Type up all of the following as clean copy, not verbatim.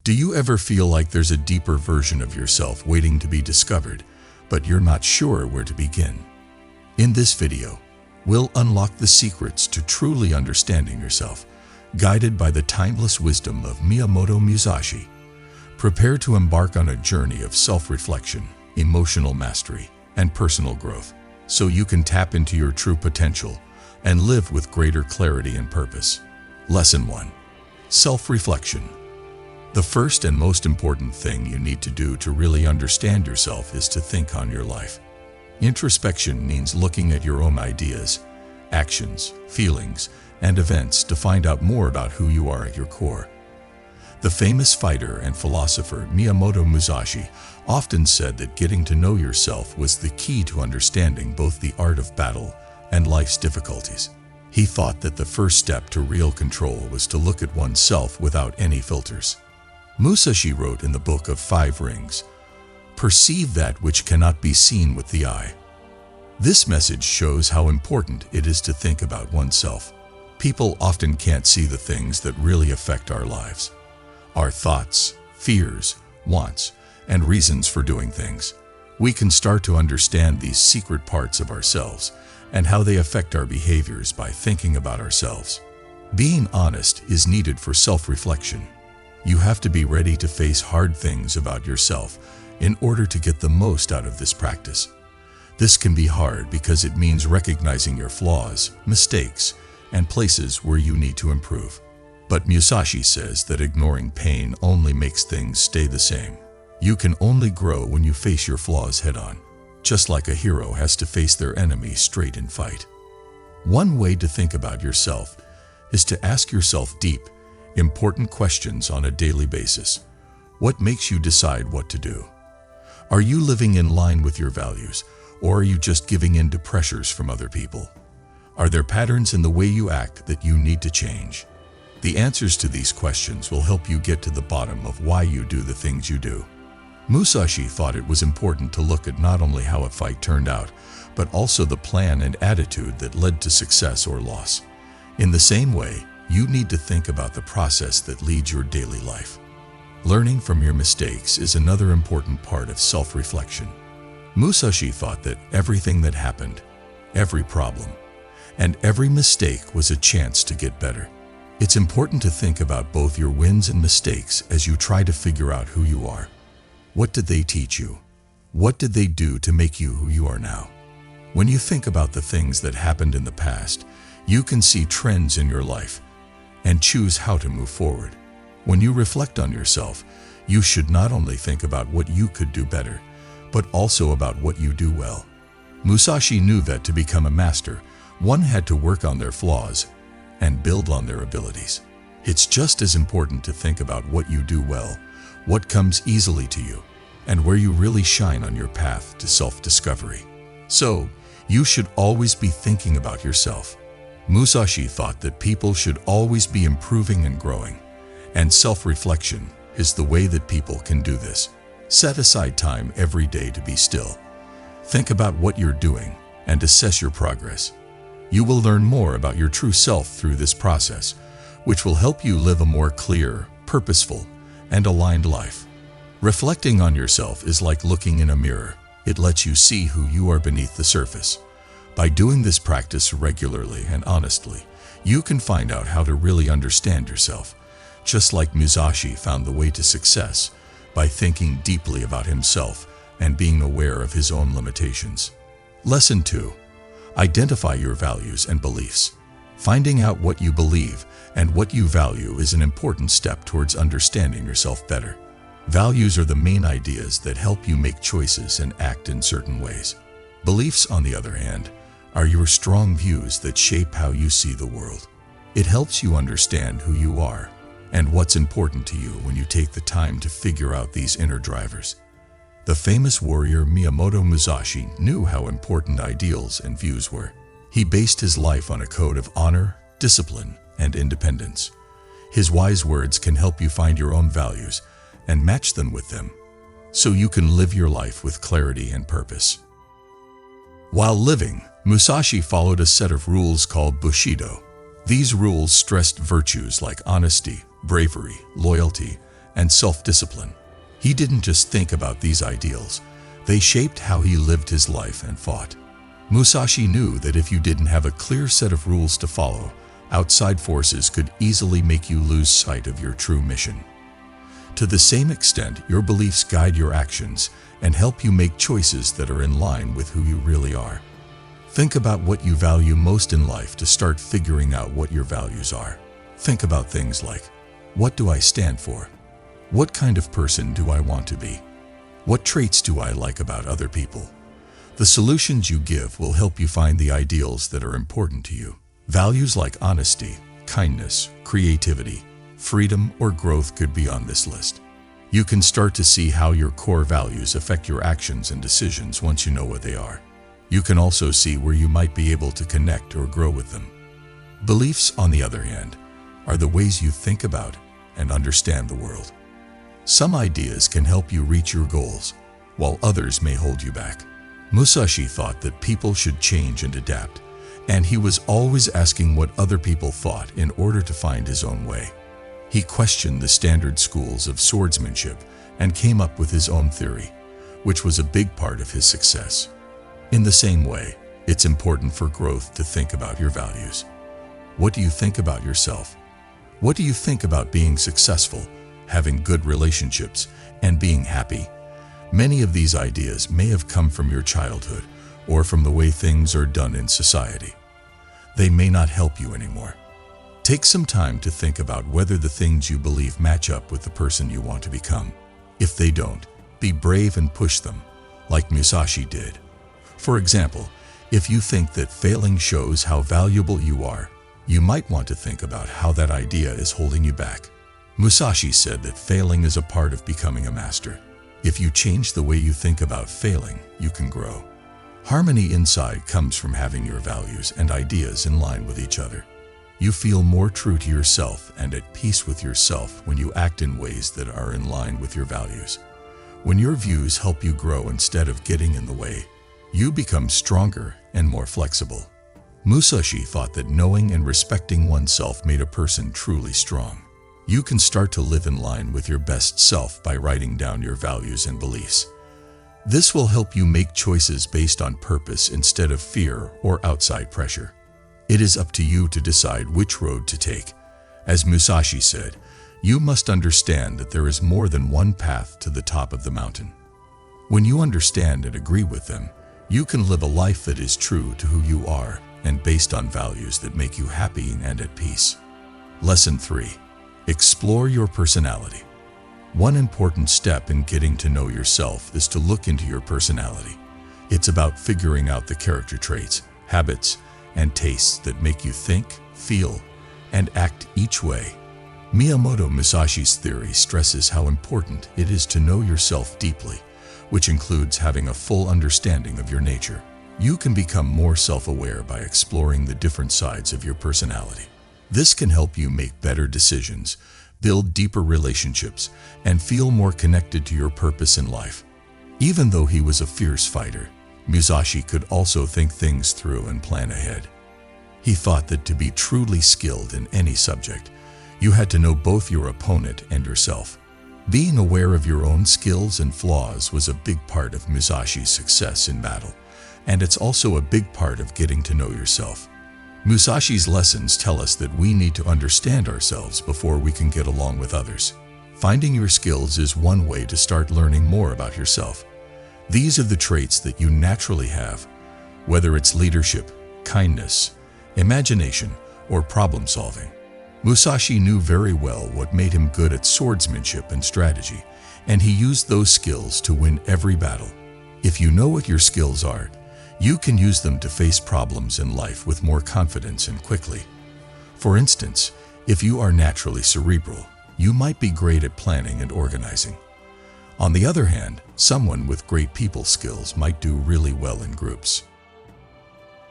Do you ever feel like there's a deeper version of yourself waiting to be discovered, but you're not sure where to begin? In this video, we'll unlock the secrets to truly understanding yourself, guided by the timeless wisdom of Miyamoto Musashi. Prepare to embark on a journey of self-reflection, emotional mastery, and personal growth, so you can tap into your true potential and live with greater clarity and purpose. Lesson 1. Self-reflection. The first and most important thing you need to do to really understand yourself is to think on your life. Introspection means looking at your own ideas, actions, feelings, and events to find out more about who you are at your core. The famous fighter and philosopher Miyamoto Musashi often said that getting to know yourself was the key to understanding both the art of battle and life's difficulties. He thought that the first step to real control was to look at oneself without any filters. Musashi wrote in the Book of Five Rings, "Perceive that which cannot be seen with the eye." This message shows how important it is to think about oneself. People often can't see the things that really affect our lives. Our thoughts, fears, wants, and reasons for doing things. We can start to understand these secret parts of ourselves and how they affect our behaviors by thinking about ourselves. Being honest is needed for self-reflection. You have to be ready to face hard things about yourself in order to get the most out of this practice. This can be hard because it means recognizing your flaws, mistakes, and places where you need to improve. But Musashi says that ignoring pain only makes things stay the same. You can only grow when you face your flaws head-on, just like a hero has to face their enemy straight in fight. One way to think about yourself is to ask yourself deep, important questions on a daily basis. What makes you decide what to do? Are you living in line with your values, or are you just giving in to pressures from other people? Are there patterns in the way you act that you need to change? The answers to these questions will help you get to the bottom of why you do the things you do. Musashi thought it was important to look at not only how a fight turned out, but also the plan and attitude that led to success or loss. In the same way, you need to think about the process that leads your daily life. Learning from your mistakes is another important part of self-reflection. Musashi thought that everything that happened, every problem, and every mistake was a chance to get better. It's important to think about both your wins and mistakes as you try to figure out who you are. What did they teach you? What did they do to make you who you are now? When you think about the things that happened in the past, you can see trends in your life and choose how to move forward. When you reflect on yourself, you should not only think about what you could do better, but also about what you do well. Musashi knew that to become a master, one had to work on their flaws and build on their abilities. It's just as important to think about what you do well, what comes easily to you, and where you really shine on your path to self-discovery. So, you should always be thinking about yourself. Musashi thought that people should always be improving and growing, and self-reflection is the way that people can do this. Set aside time every day to be still. Think about what you're doing and assess your progress. You will learn more about your true self through this process, which will help you live a more clear, purposeful, and aligned life. Reflecting on yourself is like looking in a mirror. It lets you see who you are beneath the surface. By doing this practice regularly and honestly, you can find out how to really understand yourself, just like Musashi found the way to success by thinking deeply about himself and being aware of his own limitations. Lesson 2. Identify your values and beliefs. Finding out what you believe and what you value is an important step towards understanding yourself better. Values are the main ideas that help you make choices and act in certain ways. Beliefs, on the other hand, are your strong views that shape how you see the world. It helps you understand who you are and what's important to you when you take the time to figure out these inner drivers. The famous warrior Miyamoto Musashi knew how important ideals and views were. He based his life on a code of honor, discipline, and independence. His wise words can help you find your own values and match them with them, so you can live your life with clarity and purpose. While living, Musashi followed a set of rules called Bushido. These rules stressed virtues like honesty, bravery, loyalty, and self-discipline. He didn't just think about these ideals, they shaped how he lived his life and fought. Musashi knew that if you didn't have a clear set of rules to follow, outside forces could easily make you lose sight of your true mission. To the same extent, your beliefs guide your actions and help you make choices that are in line with who you really are. Think about what you value most in life to start figuring out what your values are. Think about things like, what do I stand for? What kind of person do I want to be? What traits do I like about other people? The solutions you give will help you find the ideals that are important to you. Values like honesty, kindness, creativity, freedom, or growth could be on this list. You can start to see how your core values affect your actions and decisions once you know what they are. You can also see where you might be able to connect or grow with them. Beliefs, on the other hand, are the ways you think about and understand the world. Some ideas can help you reach your goals, while others may hold you back. Musashi thought that people should change and adapt, and he was always asking what other people thought in order to find his own way. He questioned the standard schools of swordsmanship and came up with his own theory, which was a big part of his success. In the same way, it's important for growth to think about your values. What do you think about yourself? What do you think about being successful, having good relationships, and being happy? Many of these ideas may have come from your childhood or from the way things are done in society. They may not help you anymore. Take some time to think about whether the things you believe match up with the person you want to become. If they don't, be brave and push them, like Musashi did. For example, if you think that failing shows how valuable you are, you might want to think about how that idea is holding you back. Musashi said that failing is a part of becoming a master. If you change the way you think about failing, you can grow. Harmony inside comes from having your values and ideas in line with each other. You feel more true to yourself and at peace with yourself when you act in ways that are in line with your values. When your views help you grow instead of getting in the way, you become stronger and more flexible. Musashi thought that knowing and respecting oneself made a person truly strong. You can start to live in line with your best self by writing down your values and beliefs. This will help you make choices based on purpose instead of fear or outside pressure. It is up to you to decide which road to take. As Musashi said, you must understand that there is more than one path to the top of the mountain. When you understand and agree with them, you can live a life that is true to who you are and based on values that make you happy and at peace. Lesson 3. Explore your personality. One important step in getting to know yourself is to look into your personality. It's about figuring out the character traits, habits, and tastes that make you think, feel, and act each way. Miyamoto Musashi's theory stresses how important it is to know yourself deeply, which includes having a full understanding of your nature. You can become more self-aware by exploring the different sides of your personality. This can help you make better decisions, build deeper relationships, and feel more connected to your purpose in life. Even though he was a fierce fighter, Musashi could also think things through and plan ahead. He thought that to be truly skilled in any subject, you had to know both your opponent and yourself. Being aware of your own skills and flaws was a big part of Musashi's success in battle, and it's also a big part of getting to know yourself. Musashi's lessons tell us that we need to understand ourselves before we can get along with others. Finding your skills is one way to start learning more about yourself. These are the traits that you naturally have, whether it's leadership, kindness, imagination, or problem solving. Musashi knew very well what made him good at swordsmanship and strategy, and he used those skills to win every battle. If you know what your skills are, you can use them to face problems in life with more confidence and quickly. For instance, if you are naturally cerebral, you might be great at planning and organizing. On the other hand, someone with great people skills might do really well in groups.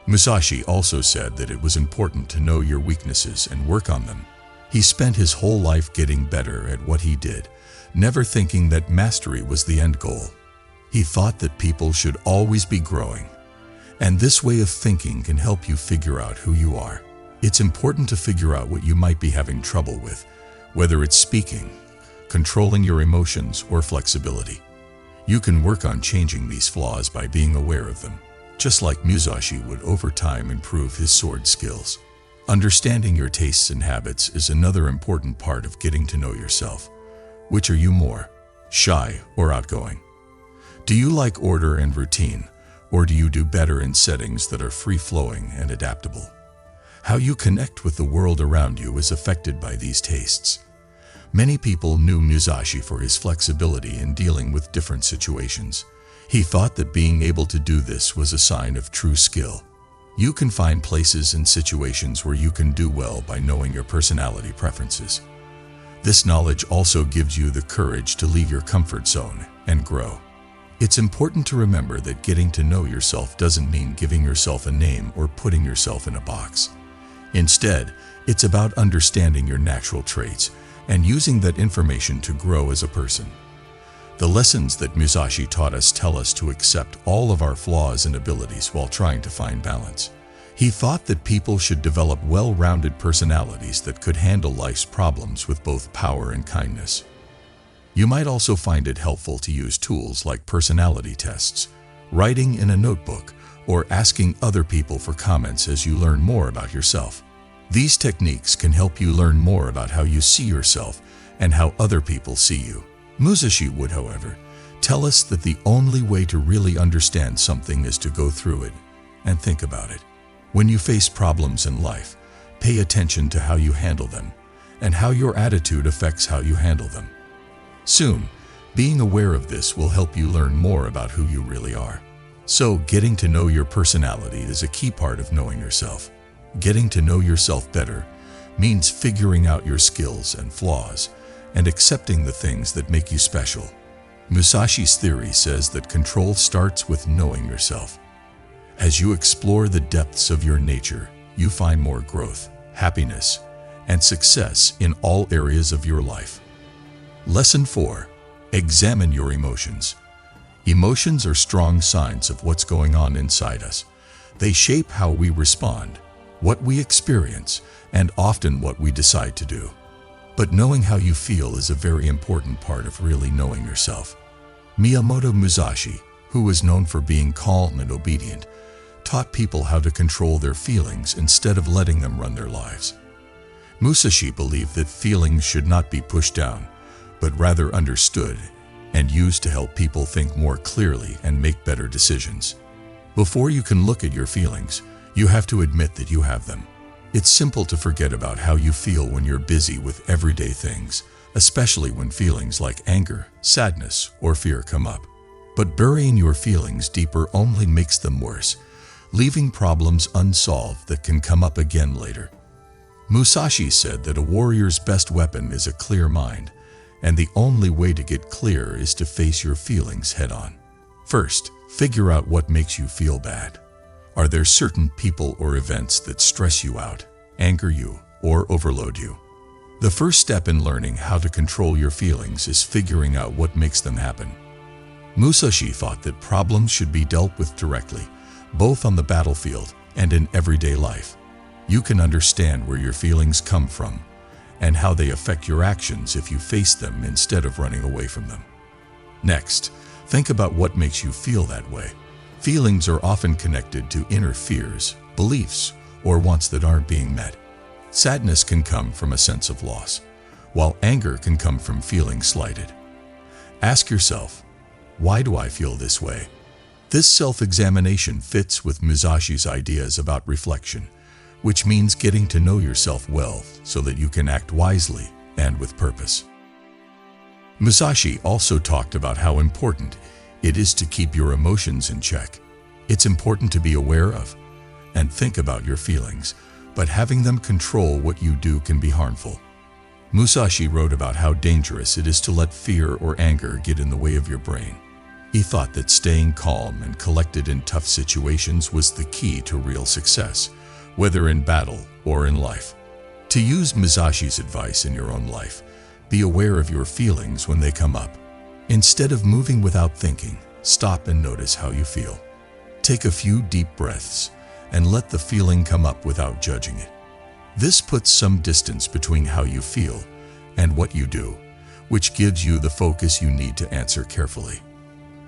Musashi also said that it was important to know your weaknesses and work on them. He spent his whole life getting better at what he did, never thinking that mastery was the end goal. He thought that people should always be growing, and this way of thinking can help you figure out who you are. It's important to figure out what you might be having trouble with, whether it's speaking, controlling your emotions, or flexibility. You can work on changing these flaws by being aware of them, just like Musashi would over time improve his sword skills. Understanding your tastes and habits is another important part of getting to know yourself. Which are you more, shy or outgoing? Do you like order and routine, or do you do better in settings that are free-flowing and adaptable? How you connect with the world around you is affected by these tastes. Many people knew Musashi for his flexibility in dealing with different situations. He thought that being able to do this was a sign of true skill. You can find places and situations where you can do well by knowing your personality preferences. This knowledge also gives you the courage to leave your comfort zone and grow. It's important to remember that getting to know yourself doesn't mean giving yourself a name or putting yourself in a box. Instead, it's about understanding your natural traits and using that information to grow as a person. The lessons that Musashi taught us tell us to accept all of our flaws and abilities while trying to find balance. He thought that people should develop well-rounded personalities that could handle life's problems with both power and kindness. You might also find it helpful to use tools like personality tests, writing in a notebook, or asking other people for comments as you learn more about yourself. These techniques can help you learn more about how you see yourself and how other people see you. Musashi would, however, tell us that the only way to really understand something is to go through it and think about it. When you face problems in life, pay attention to how you handle them and how your attitude affects how you handle them. Soon, being aware of this will help you learn more about who you really are. So, getting to know your personality is a key part of knowing yourself. Getting to know yourself better means figuring out your skills and flaws and accepting the things that make you special. Musashi's theory says that control starts with knowing yourself. As you explore the depths of your nature, you find more growth, happiness, and success in all areas of your life. Lesson 4. Examine your emotions. Emotions are strong signs of what's going on inside us. They shape how we respond, what we experience, and often what we decide to do. But knowing how you feel is a very important part of really knowing yourself. Miyamoto Musashi, who was known for being calm and obedient, taught people how to control their feelings instead of letting them run their lives. Musashi believed that feelings should not be pushed down, but rather understood and used to help people think more clearly and make better decisions. Before you can look at your feelings, you have to admit that you have them. It's simple to forget about how you feel when you're busy with everyday things, especially when feelings like anger, sadness, or fear come up. But burying your feelings deeper only makes them worse, leaving problems unsolved that can come up again later. Musashi said that a warrior's best weapon is a clear mind, and the only way to get clear is to face your feelings head-on. First, figure out what makes you feel bad. Are there certain people or events that stress you out, anger you, or overload you? The first step in learning how to control your feelings is figuring out what makes them happen. Musashi thought that problems should be dealt with directly, both on the battlefield and in everyday life. You can understand where your feelings come from and how they affect your actions if you face them instead of running away from them. Next, think about what makes you feel that way. Feelings are often connected to inner fears, beliefs, or wants that aren't being met. Sadness can come from a sense of loss, while anger can come from feeling slighted. Ask yourself, why do I feel this way? This self-examination fits with Musashi's ideas about reflection, which means getting to know yourself well so that you can act wisely and with purpose. Musashi also talked about how important it is to keep your emotions in check. It's important to be aware of and think about your feelings, but having them control what you do can be harmful. Musashi wrote about how dangerous it is to let fear or anger get in the way of your brain. He thought that staying calm and collected in tough situations was the key to real success, whether in battle or in life. To use Musashi's advice in your own life, be aware of your feelings when they come up. Instead of moving without thinking, stop and notice how you feel. Take a few deep breaths and let the feeling come up without judging it. This puts some distance between how you feel and what you do, which gives you the focus you need to answer carefully.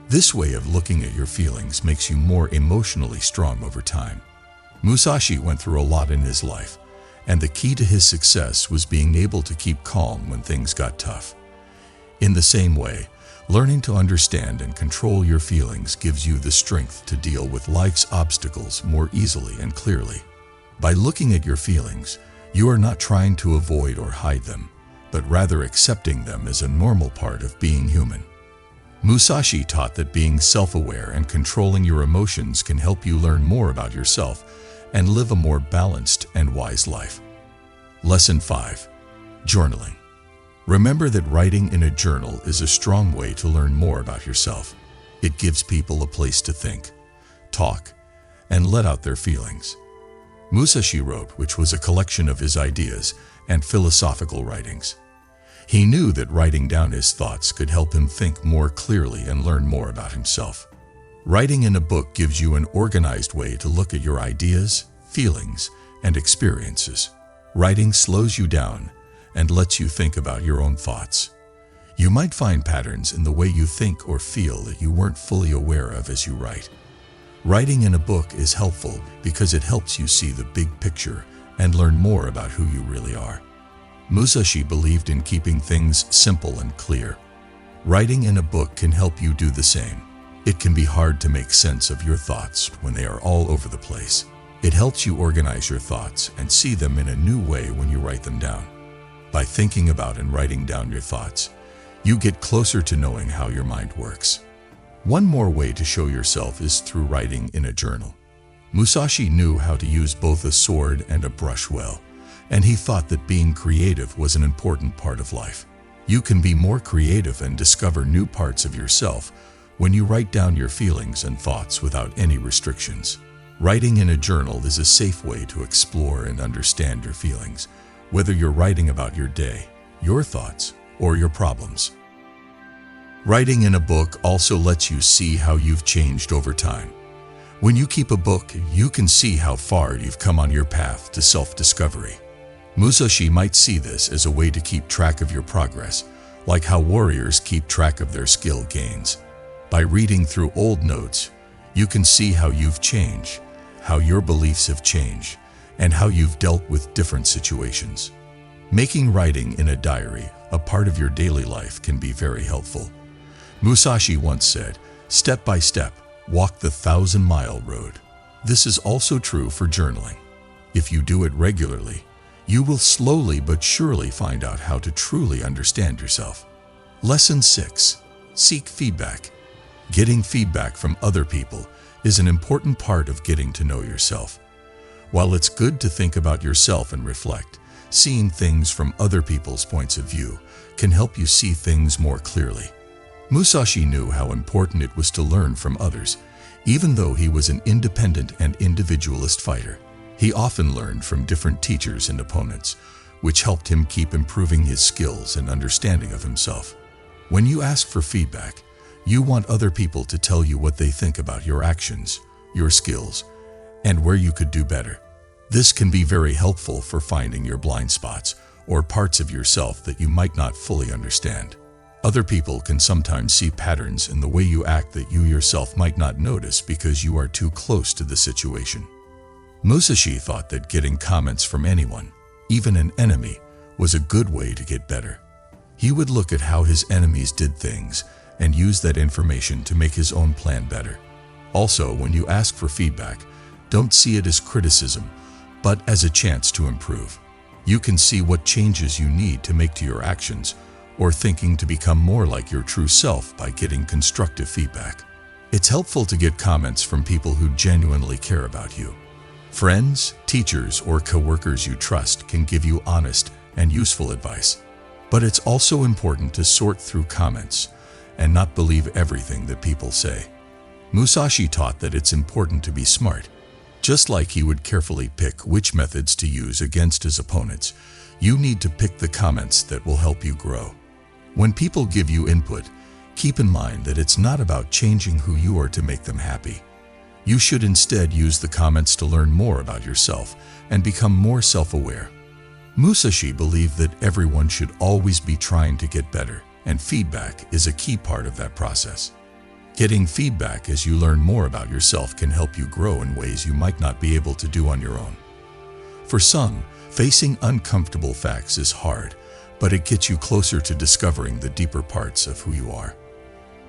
This way of looking at your feelings makes you more emotionally strong over time. Musashi went through a lot in his life, and the key to his success was being able to keep calm when things got tough. In the same way, learning to understand and control your feelings gives you the strength to deal with life's obstacles more easily and clearly. By looking at your feelings, you are not trying to avoid or hide them, but rather accepting them as a normal part of being human. Musashi taught that being self-aware and controlling your emotions can help you learn more about yourself and live a more balanced and wise life. Lesson 5. Journaling. Remember that writing in a journal is a strong way to learn more about yourself. It gives people a place to think, talk, and let out their feelings. Musashi wrote, which was a collection of his ideas and philosophical writings. He knew that writing down his thoughts could help him think more clearly and learn more about himself. Writing in a book gives you an organized way to look at your ideas, feelings, and experiences. Writing slows you down and lets you think about your own thoughts. You might find patterns in the way you think or feel that you weren't fully aware of as you write. Writing in a book is helpful because it helps you see the big picture and learn more about who you really are. Musashi believed in keeping things simple and clear. Writing in a book can help you do the same. It can be hard to make sense of your thoughts when they are all over the place. It helps you organize your thoughts and see them in a new way when you write them down. By thinking about and writing down your thoughts, you get closer to knowing how your mind works. One more way to show yourself is through writing in a journal. Musashi knew how to use both a sword and a brush well, and he thought that being creative was an important part of life. You can be more creative and discover new parts of yourself when you write down your feelings and thoughts without any restrictions. Writing in a journal is a safe way to explore and understand your feelings, whether you're writing about your day, your thoughts, or your problems. Writing in a book also lets you see how you've changed over time. When you keep a book, you can see how far you've come on your path to self-discovery. Musashi might see this as a way to keep track of your progress, like how warriors keep track of their skill gains. By reading through old notes, you can see how you've changed, how your beliefs have changed, and how you've dealt with different situations. Making writing in a diary a part of your daily life can be very helpful. Musashi once said, "Step by step, walk the 1,000-mile road." This is also true for journaling. If you do it regularly, you will slowly but surely find out how to truly understand yourself. Lesson 6. Seek feedback. Getting feedback from other people is an important part of getting to know yourself. While it's good to think about yourself and reflect, seeing things from other people's points of view can help you see things more clearly. Musashi knew how important it was to learn from others, even though he was an independent and individualist fighter. He often learned from different teachers and opponents, which helped him keep improving his skills and understanding of himself. When you ask for feedback, you want other people to tell you what they think about your actions, your skills, and where you could do better. This can be very helpful for finding your blind spots or parts of yourself that you might not fully understand. Other people can sometimes see patterns in the way you act that you yourself might not notice because you are too close to the situation. Musashi thought that getting comments from anyone, even an enemy, was a good way to get better. He would look at how his enemies did things and use that information to make his own plan better. Also, when you ask for feedback, don't see it as criticism, but as a chance to improve. You can see what changes you need to make to your actions or thinking to become more like your true self by getting constructive feedback. It's helpful to get comments from people who genuinely care about you. Friends, teachers, or coworkers you trust can give you honest and useful advice. But it's also important to sort through comments and not believe everything that people say. Musashi taught that it's important to be smart. Just like he would carefully pick which methods to use against his opponents, you need to pick the comments that will help you grow. When people give you input, keep in mind that it's not about changing who you are to make them happy. You should instead use the comments to learn more about yourself and become more self-aware. Musashi believed that everyone should always be trying to get better, and feedback is a key part of that process. Getting feedback as you learn more about yourself can help you grow in ways you might not be able to do on your own. For some, facing uncomfortable facts is hard, but it gets you closer to discovering the deeper parts of who you are.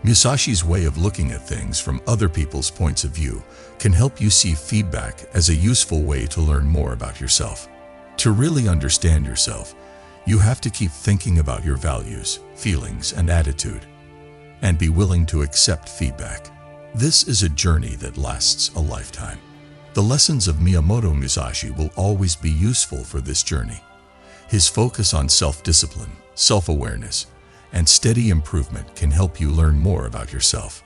Musashi's way of looking at things from other people's points of view can help you see feedback as a useful way to learn more about yourself. To really understand yourself, you have to keep thinking about your values, feelings, and attitude, and be willing to accept feedback. This is a journey that lasts a lifetime. The lessons of Miyamoto Musashi will always be useful for this journey. His focus on self-discipline, self-awareness, and steady improvement can help you learn more about yourself.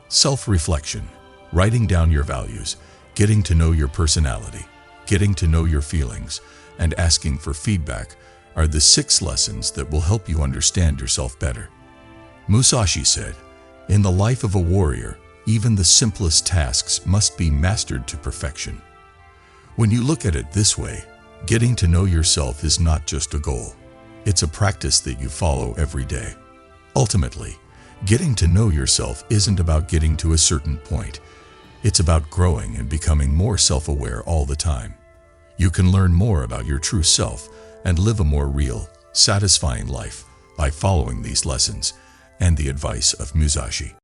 Self-reflection, writing down your values, getting to know your personality, getting to know your feelings, and asking for feedback are the 6 lessons that will help you understand yourself better. Musashi said, "In the life of a warrior, even the simplest tasks must be mastered to perfection." When you look at it this way, getting to know yourself is not just a goal. It's a practice that you follow every day. Ultimately, getting to know yourself isn't about getting to a certain point. It's about growing and becoming more self-aware all the time. You can learn more about your true self and live a more real, satisfying life by following these lessons and the advice of Musashi.